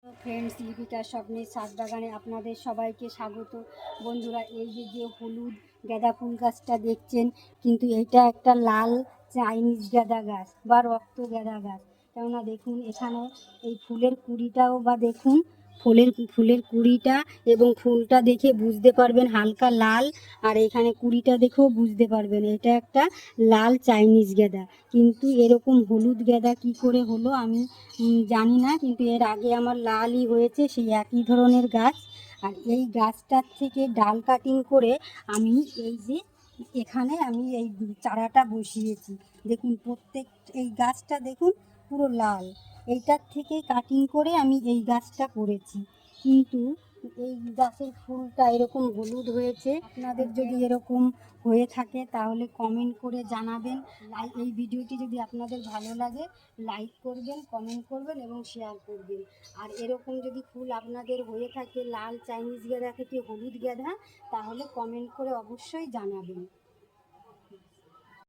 Friends, লিপিকার স্বপ্নের ছাদ বাগানে আপনাদের সবাইকে স্বাগত। বন্ধুরা, এই যে হলুদ গাঁদা ফুল গাছটা দেখছেন, কিন্তু এটা একটা লাল চাইনিজ গাঁদা গাছ বা রক্ত গাঁদা গাছ। কেননা দেখুন, এখানে এই ফুলের কুড়িটাও বা দেখুন, ফুলের কুড়িটা এবং ফুলটা দেখে বুঝতে পারবেন হালকা লাল, আর এখানে কুড়িটা দেখেও বুঝতে পারবেন এটা একটা লাল চাইনিজ গাঁদা। কিন্তু এরকম হলুদ গাঁদা কি করে হলো আমি জানি না, কিন্তু এর আগে আমার লালই হয়েছে সেই একই ধরনের গাছ। আর এই গাছটার থেকে ডাল কাটিং করে আমি এখানে আমি এই চারাটা বসিয়েছি। দেখুন এই গাছটা দেখুন পুরো লাল, এইটার থেকে কাটিং করে আমি এই গাছটা করেছি। কিন্তু এই গাছের ফুলটা এরকম হলুদ হয়েছে। আপনাদের যদি এরকম হয়ে থাকে তাহলে কমেন্ট করে জানাবেন। এই ভিডিওটি যদি আপনাদের ভালো লাগে লাইক করবেন, কমেন্ট করবেন এবং শেয়ার করবেন। আর এরকম যদি ফুল আপনাদের হয়ে থাকে লাল চাইনিজ গাঁদা থেকে হলুদ গাঁদা, তাহলে কমেন্ট করে অবশ্যই জানাবেন।